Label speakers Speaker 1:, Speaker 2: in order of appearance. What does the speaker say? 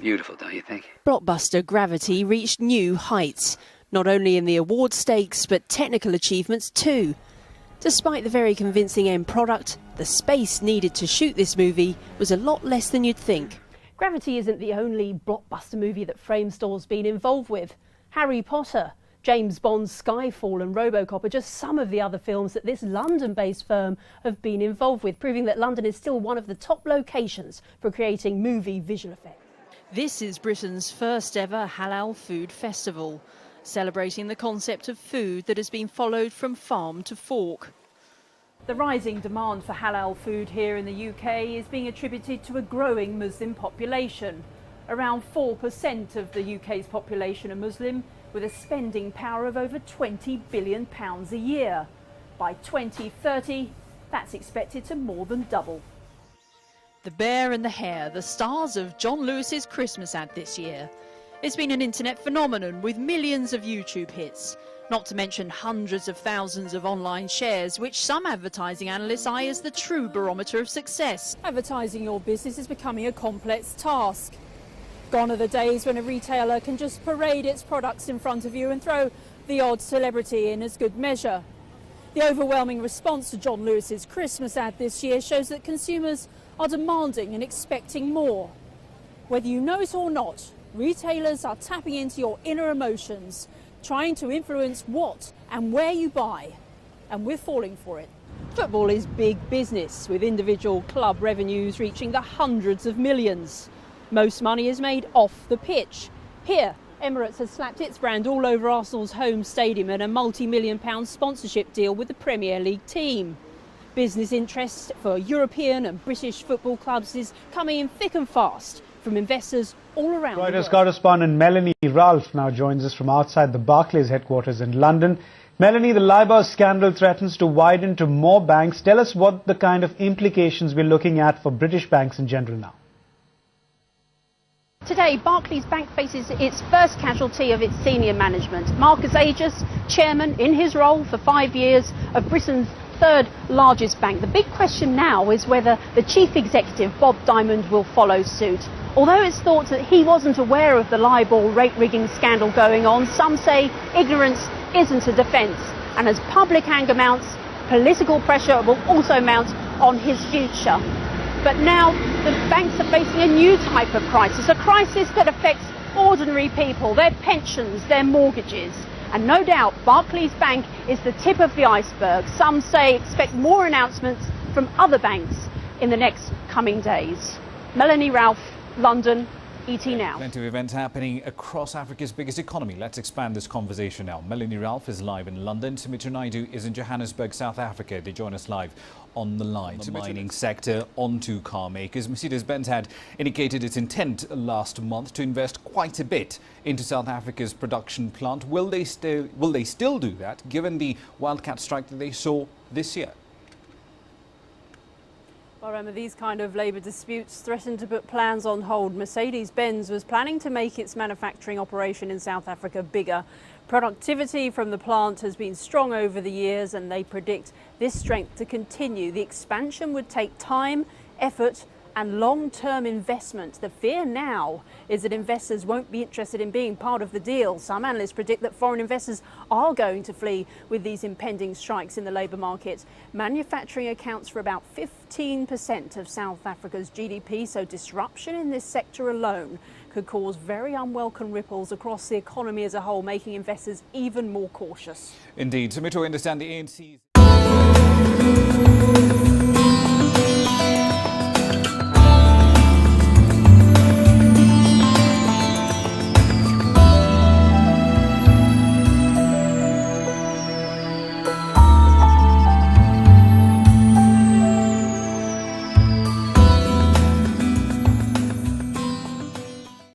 Speaker 1: Beautiful, don't you think?
Speaker 2: Blockbuster Gravity reached new heights, not only in the award stakes but technical achievements too. Despite the very convincing end product, the space needed to shoot this movie was a lot less than you'd think.
Speaker 3: Gravity isn't the only blockbuster movie that Framestore's been involved with. Harry Potter, James Bond's Skyfall and Robocop are just some of the other films that this London-based firm have been involved with, proving that London is still one of the top locations for creating movie visual effects.
Speaker 2: This is Britain's first ever halal food festival, celebrating the concept of food that has been followed from farm to fork.
Speaker 3: The rising demand for halal food here in the UK is being attributed to a growing Muslim population. Around 4% of the UK's population are Muslim, with a spending power of over £20 billion a year. By 2030, that's expected to more than double.
Speaker 2: The Bear and the Hare, the stars of John Lewis's Christmas ad this year. It's been an internet phenomenon with millions of YouTube hits, not to mention hundreds of thousands of online shares, which some advertising analysts eye as the true barometer of success.
Speaker 3: Advertising your business is becoming a complex task. Gone are the days when a retailer can just parade its products in front of you and throw the odd celebrity in as good measure. The overwhelming response to John Lewis's Christmas ad this year shows that consumers are demanding and expecting more. Whether you know it or not, retailers are tapping into your inner emotions, trying to influence what and where you buy, and we're falling for it. Football is big business, with individual club revenues reaching the hundreds of millions. Most money is made off the pitch. Here, Emirates has slapped its brand all over Arsenal's home stadium and a multi-million-pound sponsorship deal with the Premier League team. Business interest for European and British football clubs is coming in thick and fast from investors all around the world.
Speaker 4: Reuters correspondent Melanie Ralph now joins us from outside the Barclays headquarters in London. Melanie, the LIBOR scandal threatens to widen to more banks. Tell us what the kind of implications we're looking at for British banks in general now.
Speaker 3: Today, Barclays Bank faces its first casualty of its senior management. Marcus Aegis, chairman in his role for 5 years of Britain's third largest bank. The big question now is whether the chief executive, Bob Diamond, will follow suit. Although it's thought that he wasn't aware of the LIBOR rate rigging scandal going on, some say ignorance isn't a defence. And as public anger mounts, political pressure will also mount on his future. But now the banks are facing a new type of crisis, a crisis that affects ordinary people, their pensions, their mortgages. And no doubt Barclays Bank is the tip of the iceberg. Some say expect more announcements from other banks in the next coming days. Melanie Ralph, London, ET Now.
Speaker 5: Plenty of events happening across Africa's biggest economy. Let's expand this conversation now. Melanie Ralph is live in London. Sumitra Naidu is in Johannesburg, South Africa. They join us live on the line. The mining sector onto car makers. Mercedes-Benz had indicated its intent last month to invest quite a bit into South Africa's production plant. Will they still do that, given the wildcat strike that they saw this year?
Speaker 3: Well, Emma, these kind of labour disputes threaten to put plans on hold. Mercedes-Benz was planning to make its manufacturing operation in South Africa bigger. Productivity from the plant has been strong over the years, and they predict this strength to continue. The expansion would take time, effort and long-term investment. The fear now is that investors won't be interested in being part of the deal. Some analysts predict that foreign investors are going to flee with these impending strikes in the labour market. Manufacturing accounts for about 15% of South Africa's GDP, so disruption in this sector alone could cause very unwelcome ripples across the economy as a whole, making investors even more cautious.
Speaker 5: Indeed. Sumitra, we understand the ANC's